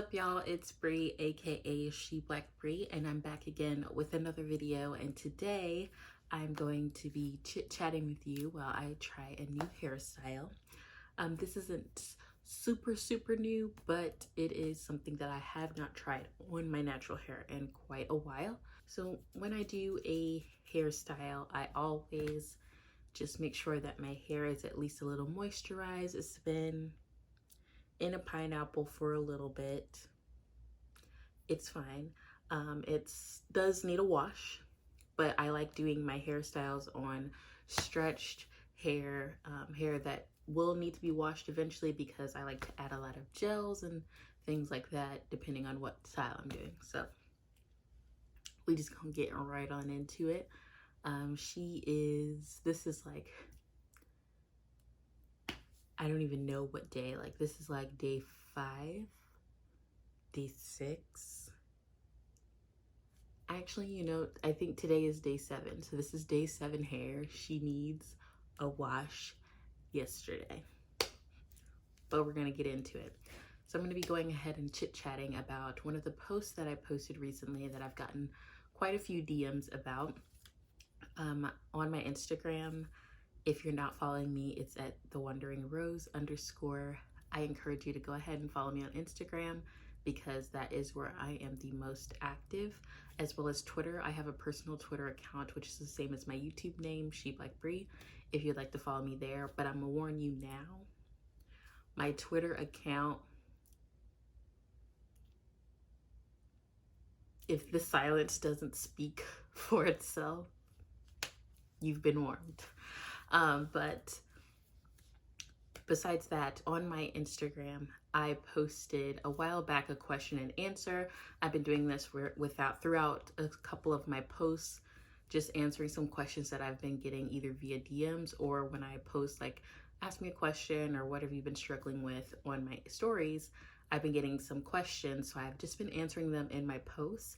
up, y'all? It's Bree, aka Shiblaqbri, and I'm back again with another video. And today I'm going to be chit-chatting with you while I try a new hairstyle. This isn't super new, but it is something that I have not tried on my natural hair in quite a while. So when I do a hairstyle, I always just make sure that my hair is at least a little moisturized. It's been in a pineapple for a little bit. It's fine. It does need a wash, but I like doing my hairstyles on stretched hair, hair that will need to be washed eventually because I like to add a lot of gels and things like that depending on what style I'm doing. So we just gonna get right on into it. This is like, I don't even know what day, like this is like day 5, day 6. Actually, I think today is day 7. So this is day 7 hair. She needs a wash yesterday, but we're gonna get into it. So I'm gonna be going ahead and chit-chatting about one of the posts that I posted recently that I've gotten quite a few DMs about on my Instagram. If you're not following me, it's at thewonderingRose_. I encourage you to go ahead and follow me on Instagram because that is where I am the most active, as well as Twitter. I have a personal Twitter account, which is the same as my YouTube name, Shiblaqbri, if you'd like to follow me there. But I'm gonna warn you now, my Twitter account, if the silence doesn't speak for itself, you've been warned. But besides that, on my Instagram, I posted a while back a question and answer. I've been doing this throughout a couple of my posts, just answering some questions that I've been getting either via DMs or when I post like, ask me a question or what have you been struggling with on my stories. I've been getting some questions, so I've just been answering them in my posts.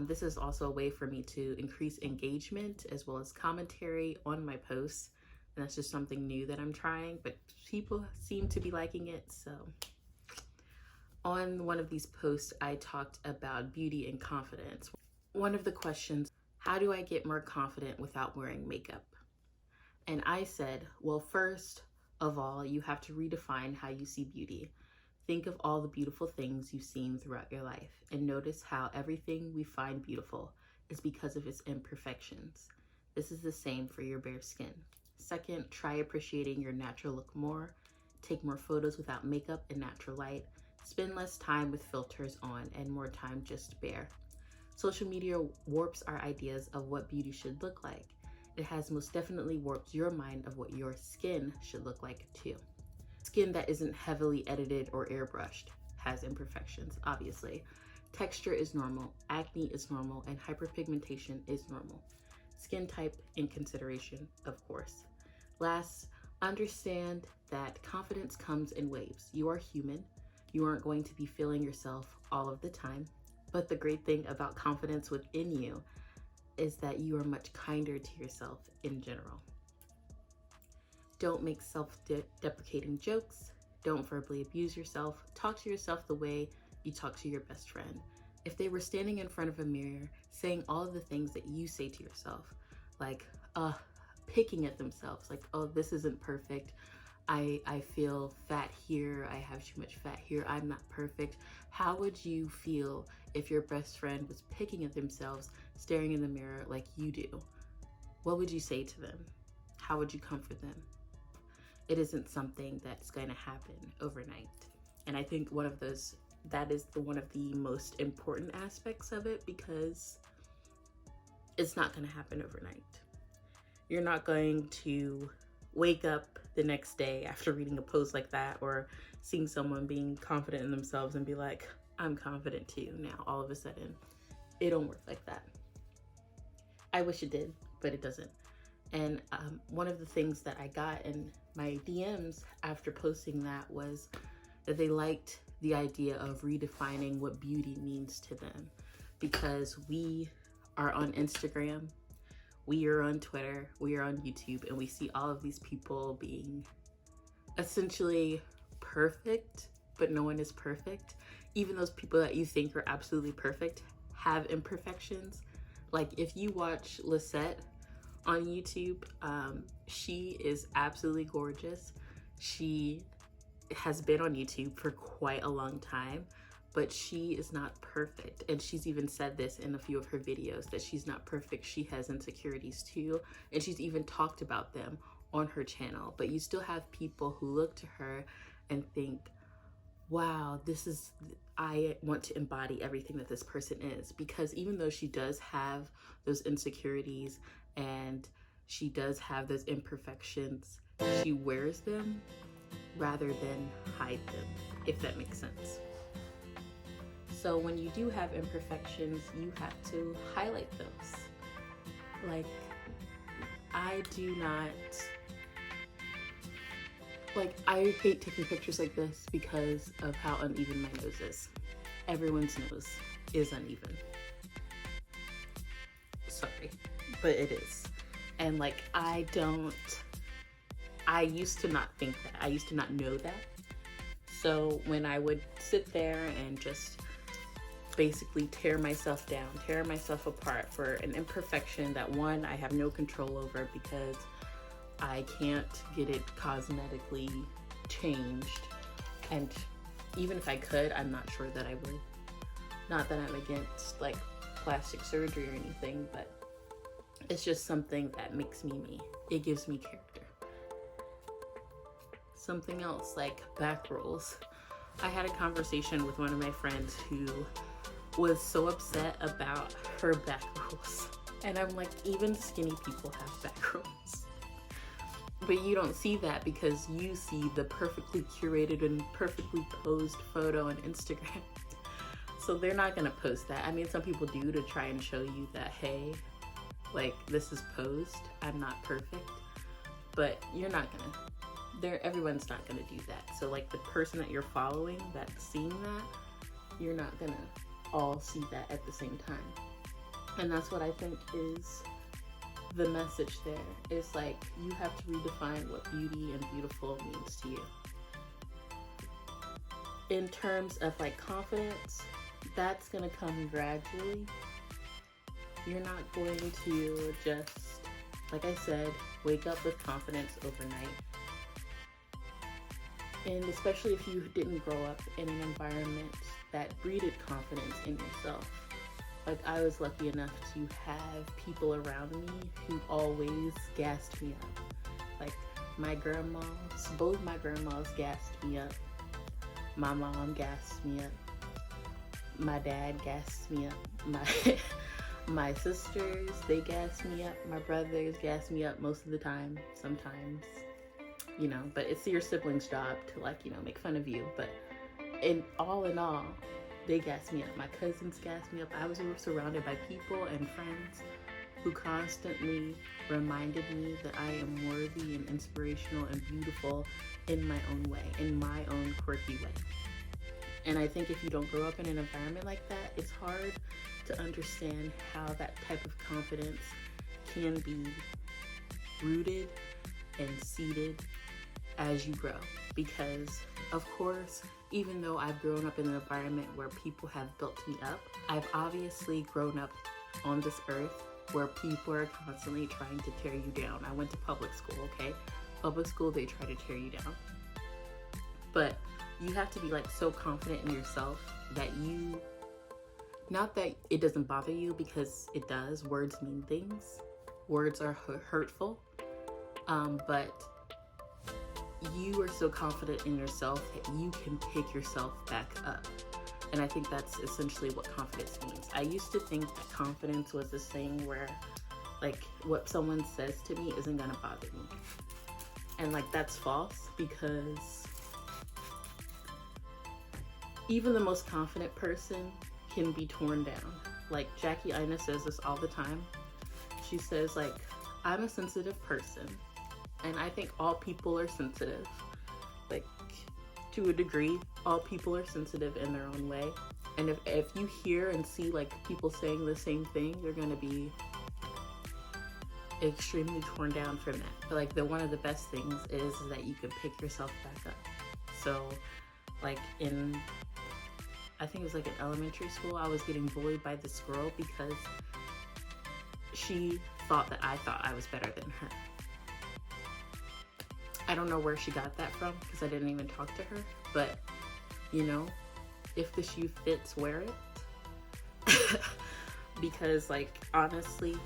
This is also a way for me to increase engagement as well as commentary on my posts. And that's just something new that I'm trying, but people seem to be liking it. So on one of these posts, I talked about beauty and confidence. One of the questions, how do I get more confident without wearing makeup? And I said, well, first of all, you have to redefine how you see beauty. Think of all the beautiful things you've seen throughout your life and notice how everything we find beautiful is because of its imperfections. This is the same for your bare skin. Second, try appreciating your natural look more. Take more photos without makeup and natural light. Spend less time with filters on and more time just bare. Social media warps our ideas of what beauty should look like. It has most definitely warped your mind of what your skin should look like too. Skin that isn't heavily edited or airbrushed has imperfections, obviously. Texture is normal, acne is normal, and hyperpigmentation is normal. Skin type in consideration, of course. Last, understand that confidence comes in waves. You are human. You aren't going to be feeling yourself all of the time. But the great thing about confidence within you is that you are much kinder to yourself in general. Don't make self-deprecating jokes. Don't verbally abuse yourself. Talk to yourself the way you talk to your best friend. If they were standing in front of a mirror saying all of the things that you say to yourself, like picking at themselves, like, oh, this isn't perfect. I feel fat here. I have too much fat here. I'm not perfect. How would you feel if your best friend was picking at themselves, staring in the mirror like you do? What would you say to them? How would you comfort them? It isn't something that's going to happen overnight. And I think that is one of the most important aspects of it, because it's not going to happen overnight. You're not going to wake up the next day after reading a post like that or seeing someone being confident in themselves and be like, I'm confident too now all of a sudden. It don't work like that. I wish it did, but it doesn't. And one of the things that I got in my DMs after posting that was that they liked the idea of redefining what beauty means to them, because we are on Instagram, we are on Twitter, we are on YouTube, and we see all of these people being essentially perfect, but no one is perfect. even those people that you think are absolutely perfect have imperfections. Like if you watch Lisette on YouTube, she is absolutely gorgeous. She has been on YouTube for quite a long time, but she is not perfect. And she's even said this in a few of her videos, that she's not perfect. She has insecurities too. And she's even talked about them on her channel. But you still have people who look to her and think, wow, I want to embody everything that this person is. Because even though she does have those insecurities and she does have those imperfections, she wears them rather than hide them, if that makes sense. So when you do have imperfections, you have to highlight those. Like, I hate taking pictures like this because of how uneven my nose is. Everyone's nose is uneven. Sorry, but it is. And like, I used to not think that. I used to not know that. So when I would sit there and just basically tear myself down, tear myself apart for an imperfection that, one, I have no control over because I can't get it cosmetically changed. And even if I could, I'm not sure that I would. Not that I'm against like plastic surgery or anything, but it's just something that makes me me. It gives me character. Something else like back rolls. I had a conversation with one of my friends who was so upset about her back rolls. And I'm like, even skinny people have back rolls. But you don't see that because you see the perfectly curated and perfectly posed photo on Instagram. So they're not gonna post that. I mean, some people do to try and show you that, hey, like this is posed, I'm not perfect. But you're not gonna. Everyone's not gonna do that. So like the person that you're following that's seeing that, you're not gonna all see that at the same time. And that's what I think is the message there. It's like you have to redefine what beauty and beautiful means to you. In terms of like confidence, that's gonna come gradually. You're not going to just, like I said, wake up with confidence overnight. And especially if you didn't grow up in an environment that breeded confidence in yourself. Like I was lucky enough to have people around me who always gassed me up. Like my grandmas, both my grandmas gassed me up. My mom gassed me up. My dad gassed me up. My sisters, they gassed me up. My brothers gassed me up most of the time, sometimes. You know, but it's your siblings' job to like, you know, make fun of you. But in all, they gassed me up. My cousins gassed me up. I was surrounded by people and friends who constantly reminded me that I am worthy and inspirational and beautiful in my own way, in my own quirky way. And I think if you don't grow up in an environment like that, it's hard to understand how that type of confidence can be rooted and seated as you grow. Because of course, even though I've grown up in an environment where people have built me up, I've obviously grown up on this earth where people are constantly trying to tear you down. I went to public school, okay? Public school, they try to tear you down. But you have to be like so confident in yourself that you, not that it doesn't bother you, because it does. Words mean things. Words are hurtful. But you are so confident in yourself that you can pick yourself back up. And I think that's essentially what confidence means. I used to think that confidence was this thing where like what someone says to me isn't gonna bother me. And like that's false, because even the most confident person can be torn down. Like Jackie Ina says this all the time. She says like, I'm a sensitive person. And I think all people are sensitive. Like, to a degree, all people are sensitive in their own way. And if you hear and see like people saying the same thing, you're gonna be extremely torn down from that. But like one of the best things is that you can pick yourself back up. So like I think it was like in elementary school, I was getting bullied by this girl because she thought that I thought I was better than her. I don't know where she got that from because I didn't even talk to her, but you know, if the shoe fits, wear it. Because like, honestly,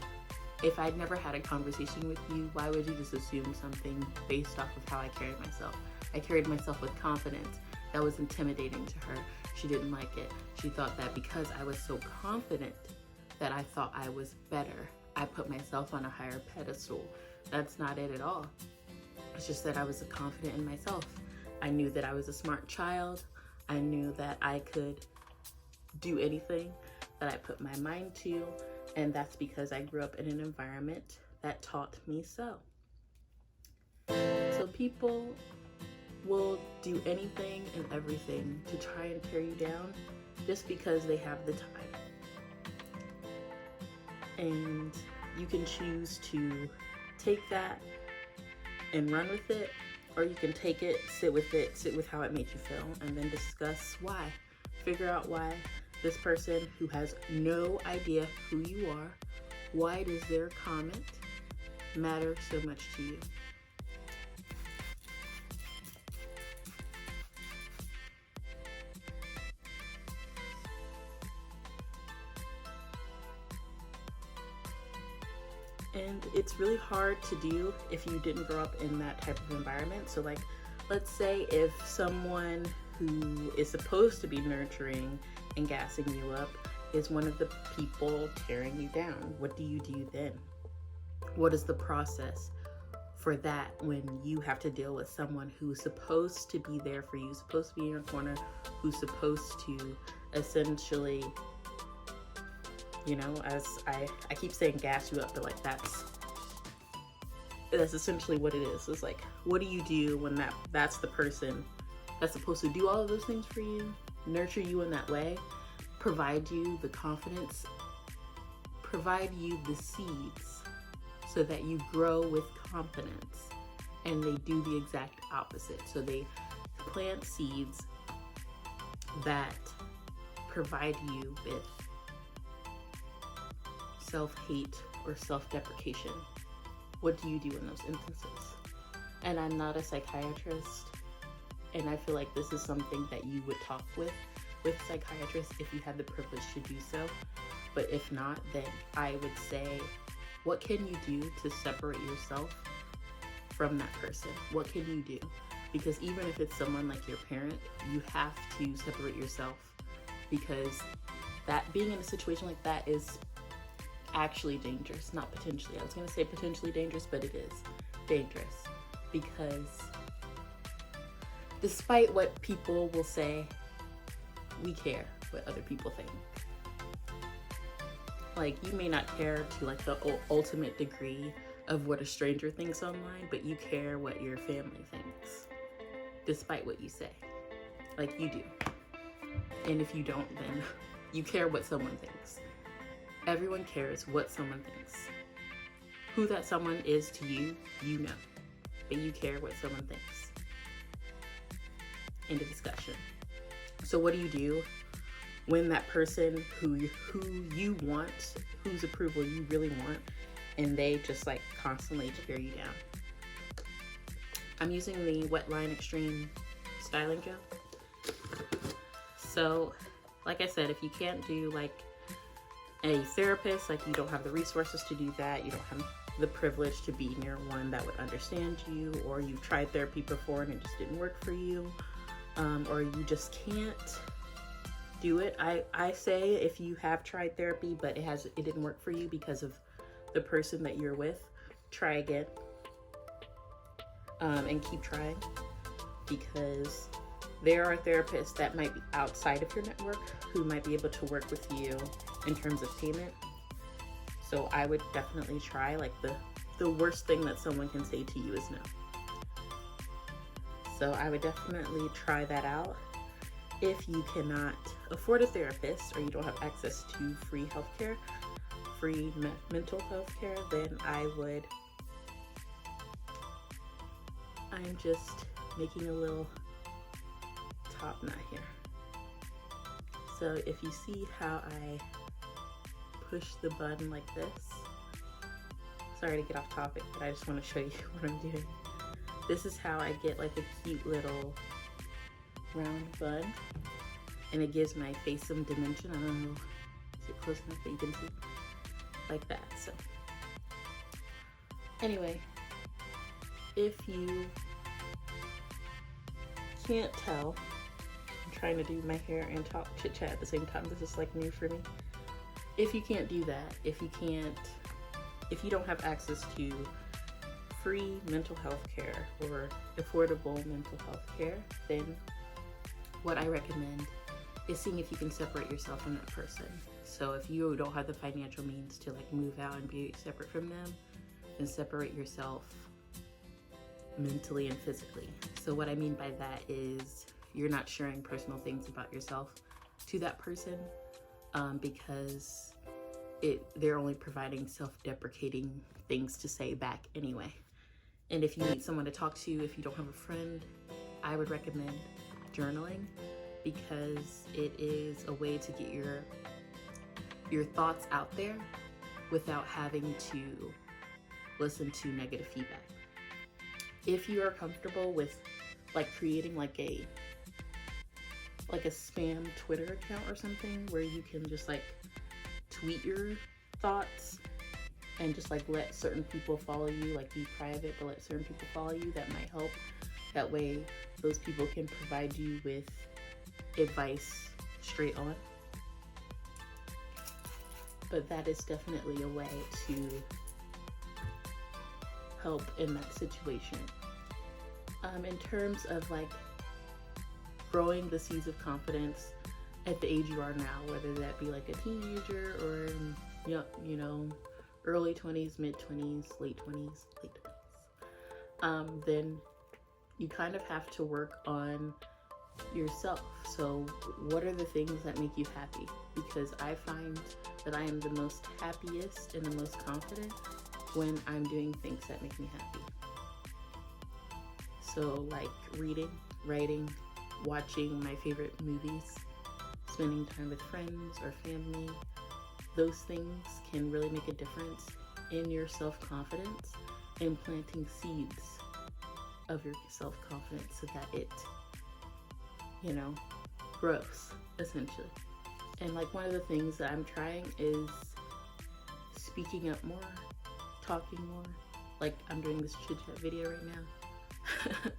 if I'd never had a conversation with you, why would you just assume something based off of how I carried myself? I carried myself with confidence. That was intimidating to her. She didn't like it. She thought that because I was so confident that I thought I was better, I put myself on a higher pedestal. That's not it at all. It's just that I was confident in myself. I knew that I was a smart child. I knew that I could do anything that I put my mind to, and that's because I grew up in an environment that taught me so. So people will do anything and everything to try and tear you down just because they have the time. And you can choose to take that and run with it, or you can take it, sit with how it made you feel, and then discuss why. Figure out why this person who has no idea who you are, why does their comment matter so much to you? And it's really hard to do if you didn't grow up in that type of environment. So like, let's say if someone who is supposed to be nurturing and gassing you up is one of the people tearing you down, what do you do then? What is the process for that when you have to deal with someone who's supposed to be there for you, supposed to be in your corner, who's supposed to essentially, you know, as I keep saying gas you up, but like that's essentially what it is. It's like, what do you do when that's the person that's supposed to do all of those things for you, nurture you in that way, provide you the confidence, provide you the seeds so that you grow with confidence, and they do the exact opposite. So they plant seeds that provide you with self-hate or self-deprecation. What do you do in those instances? And I'm not a psychiatrist, and I feel like this is something that you would talk with psychiatrists if you had the privilege to do so. But if not, then I would say, what can you do to separate yourself from that person? What can you do? Because even if it's someone like your parent, you have to separate yourself, because that being in a situation like that is actually dangerous. Not potentially. I was going to say potentially dangerous, but it is dangerous, because despite what people will say, we care what other people think. Like, you may not care to like the ultimate degree of what a stranger thinks online, but you care what your family thinks, despite what you say. Like, you do. And if you don't, then you care what someone thinks. Everyone cares what someone thinks. Who that someone is to you, you know. But you care what someone thinks. End of discussion. So what do you do when that person who you want, whose approval you really want, and they just like constantly tear you down? I'm using the Wetline Extreme Styling Gel. So, like I said, if you can't do like a therapist, like you don't have the resources to do that, you don't have the privilege to be near one that would understand you, or you've tried therapy before and it just didn't work for you, or you just can't do it. I say if you have tried therapy but it didn't work for you because of the person that you're with, try again, and keep trying, because there are therapists that might be outside of your network who might be able to work with you in terms of payment. So I would definitely try. Like, the worst thing that someone can say to you is no. So I would definitely try that out. If you cannot afford a therapist, or you don't have access to free healthcare, free mental health care, then I'm just making a little top knot here. So if you see how I push the bun like this, sorry to get off topic, but I just want to show you what I'm doing. This is how I get like a cute little round bun, and it gives my face some dimension. I don't know, is it close enough that you can see? Like that. So anyway, if you can't tell, I'm trying to do my hair and talk chit chat at the same time. This is like new for me. If you can't do that, if you don't have access to free mental health care or affordable mental health care, then what I recommend is seeing if you can separate yourself from that person. So if you don't have the financial means to like move out and be separate from them, then separate yourself mentally and physically. So what I mean by that is you're not sharing personal things about yourself to that person, because they're only providing self-deprecating things to say back anyway. And if you need someone to talk to, if you don't have a friend, I would recommend journaling, because it is a way to get your thoughts out there without having to listen to negative feedback. If you are comfortable with like creating like a spam Twitter account or something where you can just like tweet your thoughts and just like let certain people follow you, like be private but let certain people follow you, that might help. That way those people can provide you with advice straight on. But that is definitely a way to help in that situation. In terms of like growing the seeds of confidence at the age you are now, whether that be like a teenager or you know, early 20s, mid 20s, late 20s, then you kind of have to work on yourself. So what are the things that make you happy? Because I find that I am the most happiest and the most confident when I'm doing things that make me happy. So like reading, writing, watching my favorite movies, spending time with friends or family, those things can really make a difference in your self-confidence and planting seeds of your self-confidence so that it, you know, grows essentially. And like one of the things that I'm trying is speaking up more, talking more. Like I'm doing this chit chat video right now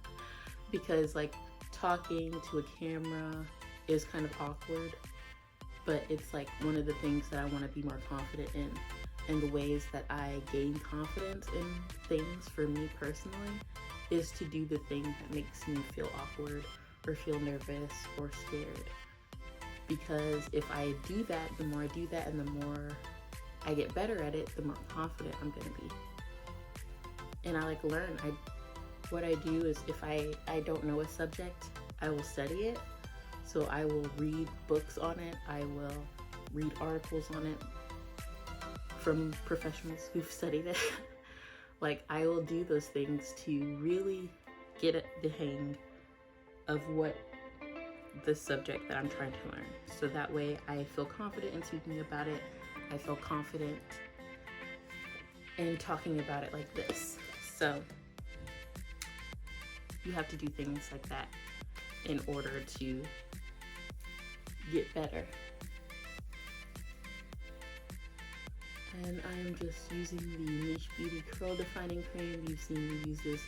because like talking to a camera is kind of awkward, but it's like one of the things that I want to be more confident in. And the ways that I gain confidence in things for me personally is to do the thing that makes me feel awkward or feel nervous or scared. Because if I do that, the more I do that and the more I get better at it, the more confident I'm gonna be. And I like learn. What I do is if I don't know a subject, I will study it. So I will read books on it. I will read articles on it from professionals who've studied it. Like I will do those things to really get at the hang of what the subject that I'm trying to learn. So that way I feel confident in speaking about it. I feel confident in talking about it like this. So you have to do things like that in order to get better. And I'm just using the Miche Beauty Curl Defining Cream. You've seen me use this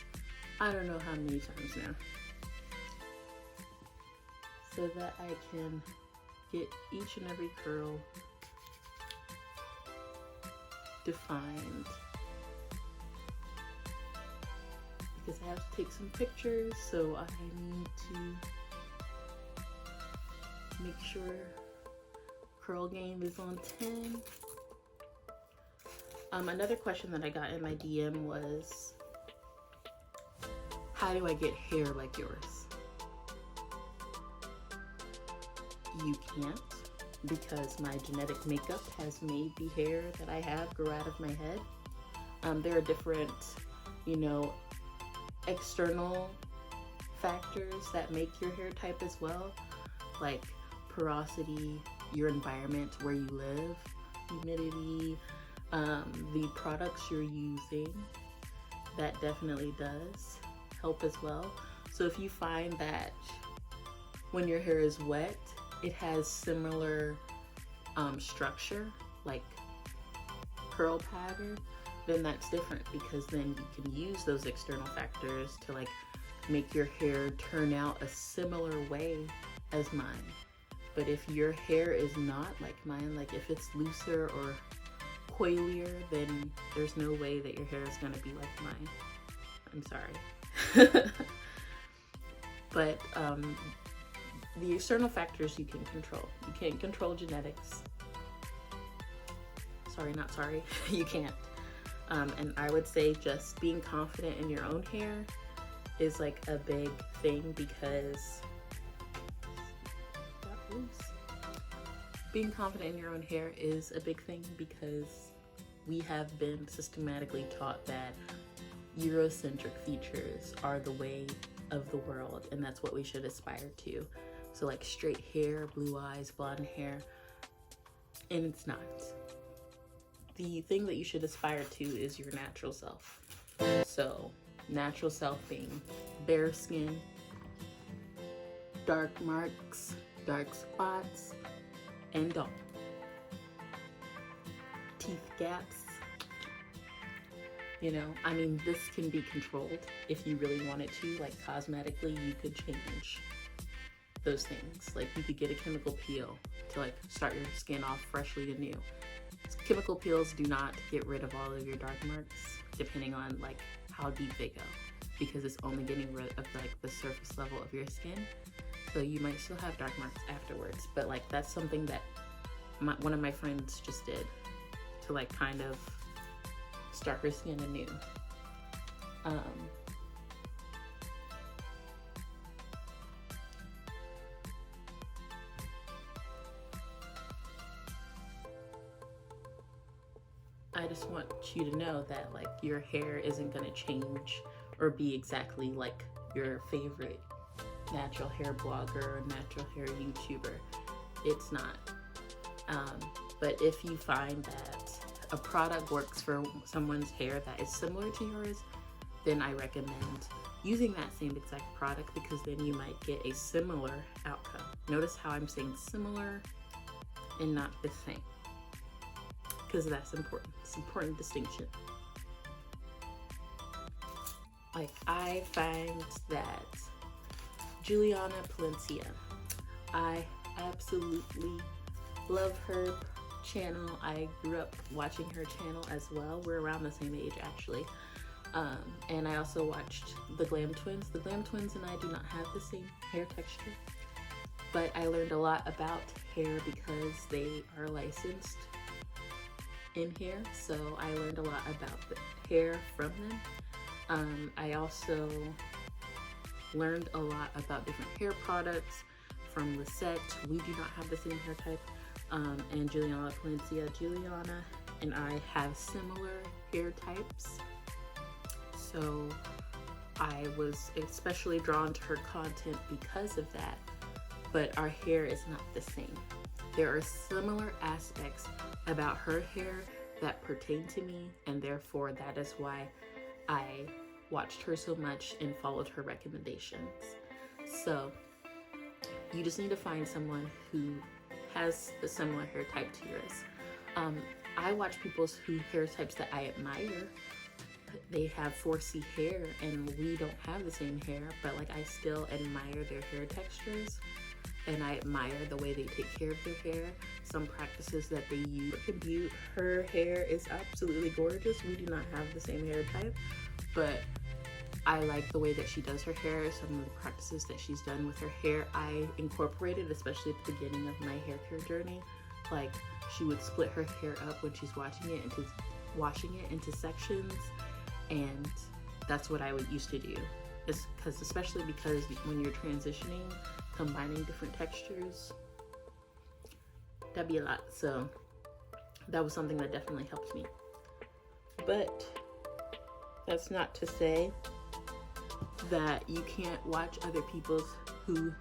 I don't know how many times now, so that I can get each and every curl defined. Because I have to take some pictures, so I need to make sure curl game is on 10. Another question that I got in my DM was, how do I get hair like yours? You can't, because my genetic makeup has made the hair that I have grow out of my head. There are different, external factors that make your hair type as well, like porosity, your environment where you live, humidity, the products you're using, that definitely does help as well. So if you find that when your hair is wet, it has similar structure, like curl pattern, then that's different, because then you can use those external factors to like make your hair turn out a similar way as mine. But if your hair is not like mine, like if it's looser or coilier, then there's no way that your hair is going to be like mine. I'm sorry. But the external factors you can control. You can't control genetics. Sorry, not sorry. You can't. And I would say just being confident in your own hair is like a big thing, because being confident in your own hair is a big thing because we have been systematically taught that Eurocentric features are the way of the world, and that's what we should aspire to. So like straight hair, blue eyes, blonde hair, and it's not. The thing that you should aspire to is your natural self. So natural self being bare skin, dark marks, dark spots, and dull. Teeth gaps. You know, I mean, this can be controlled if you really wanted to. Like cosmetically, you could change those things. Like you could get a chemical peel to like start your skin off freshly and new. Chemical peels do not get rid of all of your dark marks, depending on like how deep they go, because it's only getting rid of like the surface level of your skin. So you might still have dark marks afterwards, but like that's something that one of my friends just did to like kind of start her skin anew. I just want you to know that like your hair isn't going to change or be exactly like your favorite natural hair blogger or natural hair YouTuber. It's not. But if you find that a product works for someone's hair that is similar to yours, then I recommend using that same exact product, because then you might get a similar outcome. Notice how I'm saying similar and not the same, because that's important. It's an important distinction. Like I find that Juliana Palencia, I absolutely love her channel. I grew up watching her channel as well. We're around the same age actually. And I also watched the Glam Twins. The Glam Twins and I do not have the same hair texture, but I learned a lot about hair because they are licensed in hair. So I learned a lot about the hair from them. I also learned a lot about different hair products from Lisette. We do not have the same hair type. And Juliana Palencia. Juliana and I have similar hair types. So I was especially drawn to her content because of that. But our hair is not the same. There are similar aspects about her hair that pertain to me, and therefore that is why I watched her so much and followed her recommendations. So you just need to find someone who has a similar hair type to yours. I watch people's hair types that I admire. They have 4C hair and we don't have the same hair, but like I still admire their hair textures and I admire the way they take care of their hair, some practices that they use. Her hair is absolutely gorgeous. We do not have the same hair type, but I like the way that she does her hair. Some of the practices that she's done with her hair, I incorporated, especially at the beginning of my hair care journey. Like she would split her hair up when she's washing it into sections, and that's what I would used to do. Especially because when you're transitioning, combining different textures, that'd be a lot. So that was something that definitely helped me. But that's not to say that you can't watch other people's who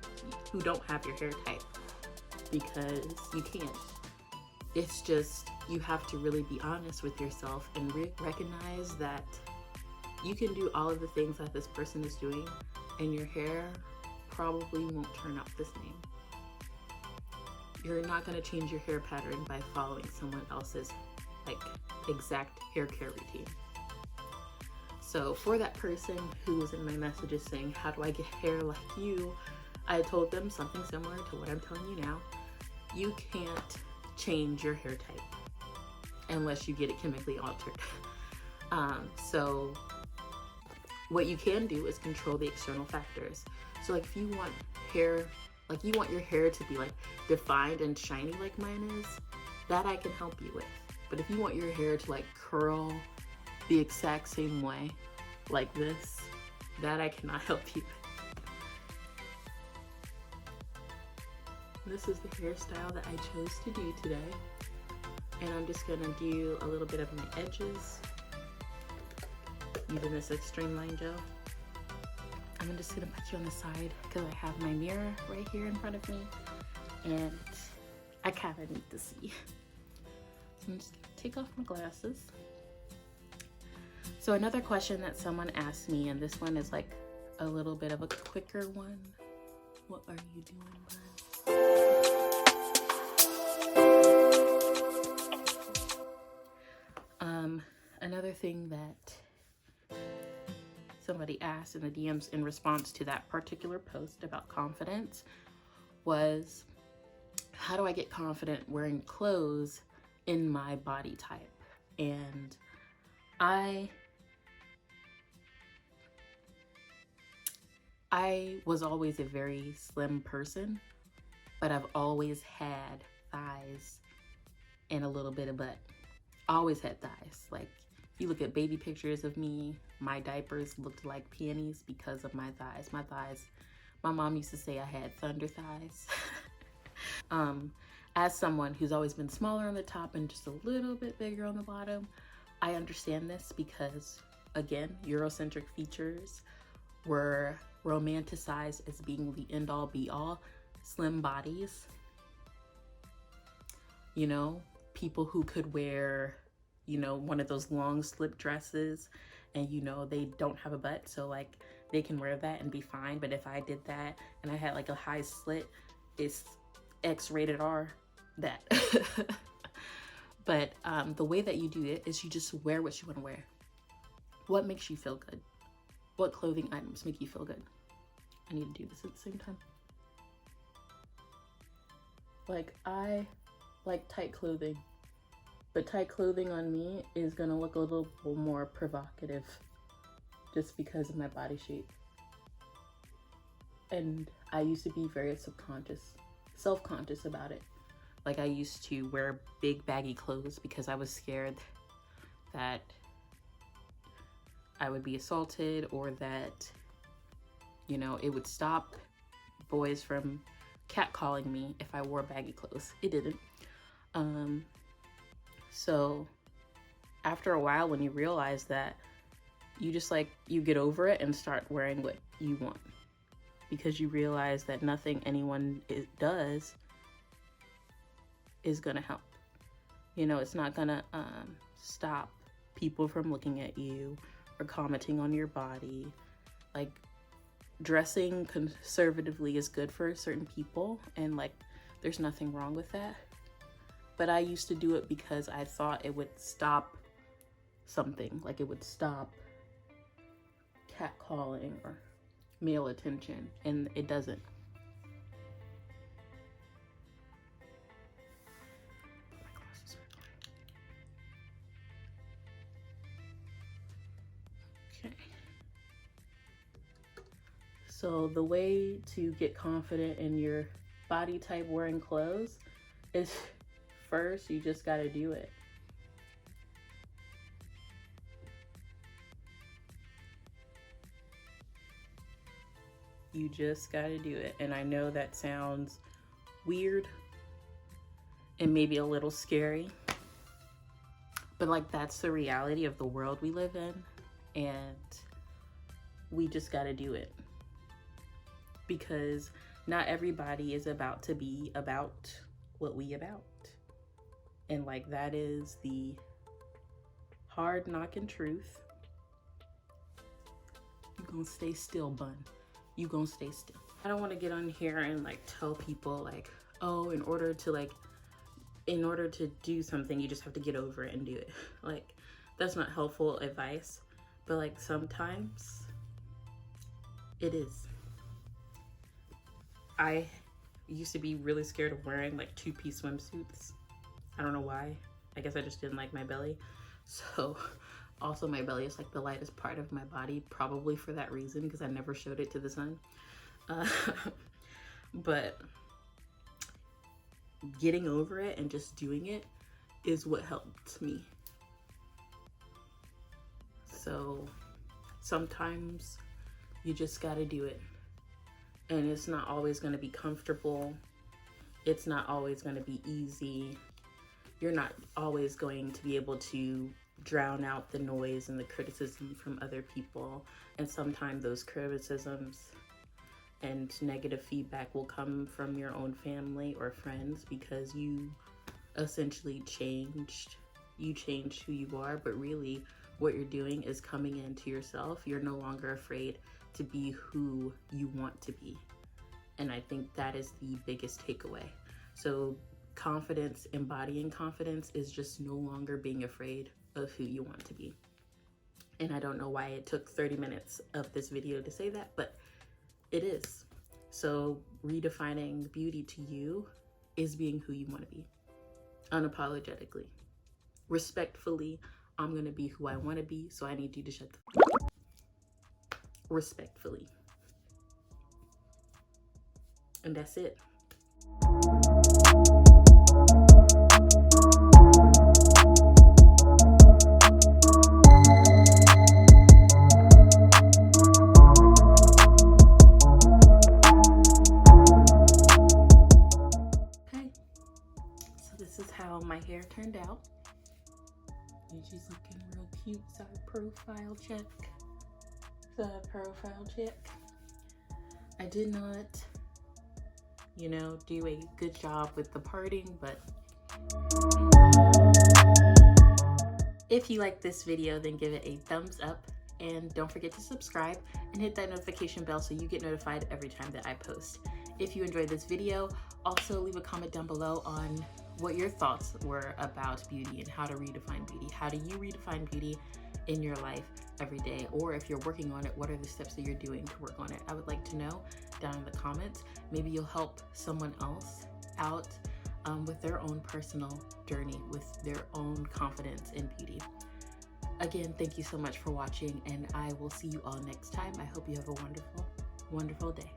don't have your hair type. because you can't. It's just, you have to really be honest with yourself and recognize that you can do all of the things that this person is doing and your hair probably won't turn out the same. You're not going to change your hair pattern by following someone else's like exact hair care routine. So for that person who was in my messages saying, how do I get hair like you? I told them something similar to what I'm telling you now. You can't change your hair type unless you get it chemically altered. So what you can do is control the external factors. So like if you want hair, like you want your hair to be like defined and shiny like mine is, that I can help you with. But if you want your hair to like curl the exact same way, like this, that I cannot help you with. This is the hairstyle that I chose to do today. And I'm just gonna do a little bit of my edges using this Xtreme Wetline Gel. I'm just gonna put you on the side because I have my mirror right here in front of me and I kind of need to see. So I'm just gonna take off my glasses. So another question that someone asked me, and this one is like a little bit of a quicker one. What are you doing, bud? Another thing that somebody asked in the DMs in response to that particular post about confidence was, how do I get confident wearing clothes in my body type? And I was always a very slim person, but I've always had thighs and a little bit of butt. Always had thighs. Like if you look at baby pictures of me, my diapers looked like panties because of my thighs. My mom used to say I had thunder thighs. As someone who's always been smaller on the top and just a little bit bigger on the bottom, I understand this because, again, Eurocentric features were romanticized as being the end-all be-all. Slim bodies, you know, people who could wear, you know, one of those long slip dresses and, you know, they don't have a butt, so like they can wear that and be fine. But if I did that and I had like a high slit, it's X-rated R that. But the way that you do it is you just wear what you want to wear. What makes you feel good? What clothing items make you feel good? I need to do this at the same time. Like, I like tight clothing, but tight clothing on me is gonna look a little more provocative just because of my body shape. And I used to be very self-conscious about it. Like I used to wear big baggy clothes because I was scared that I would be assaulted or that, you know, it would stop boys from catcalling me if I wore baggy clothes. It didn't. So after a while, when you realize that, you just like, you get over it and start wearing what you want, because you realize that nothing anyone does is gonna help. You know, it's not gonna stop people from looking at you or commenting on your body. Like, dressing conservatively is good for certain people, and like there's nothing wrong with that. But I used to do it because I thought it would stop something, like it would stop catcalling or male attention, and it doesn't. Okay. So the way to get confident in your body type wearing clothes is, first, you just gotta do it. You just gotta do it. And I know that sounds weird and maybe a little scary, but like that's the reality of the world we live in, and we just gotta do it. Because not everybody is about to be about what we about. And like, that is the hard knocking truth. You gonna stay still, bun. You gonna stay still. I don't want to get on here and like tell people like, oh, in order to do something, you just have to get over it and do it. Like, that's not helpful advice, but like sometimes it is. I used to be really scared of wearing like 2-piece swimsuits. I don't know why. I guess I just didn't like my belly. So also my belly is like the lightest part of my body, probably for that reason, because I never showed it to the sun. But getting over it and just doing it is what helped me. So sometimes you just gotta do it. And it's not always gonna be comfortable. It's not always gonna be easy. You're not always going to be able to drown out the noise and the criticism from other people. And sometimes those criticisms and negative feedback will come from your own family or friends, because you essentially changed who you are. But really what you're doing is coming into yourself. You're no longer afraid to be who you want to be. And I think that is the biggest takeaway. So confidence, embodying confidence, is just no longer being afraid of who you want to be. And I don't know why it took 30 minutes of this video to say that, but it is. So redefining beauty to you is being who you want to be, unapologetically. Respectfully, I'm gonna be who I want to be, so I need you to shut the f up. Respectfully. And that's it. My hair turned out, and she's looking real cute. Side profile check. Side profile check. I did not, do a good job with the parting, but if you like this video, then give it a thumbs up, and don't forget to subscribe and hit that notification bell so you get notified every time that I post. If you enjoyed this video, also leave a comment down below on what your thoughts were about beauty and how to redefine beauty. How do you redefine beauty in your life every day? Or if you're working on it, what are the steps that you're doing to work on it? I would like to know down in the comments. Maybe you'll help someone else out with their own personal journey, with their own confidence in beauty. Again, thank you so much for watching, and I will see you all next time. I hope you have a wonderful, wonderful day.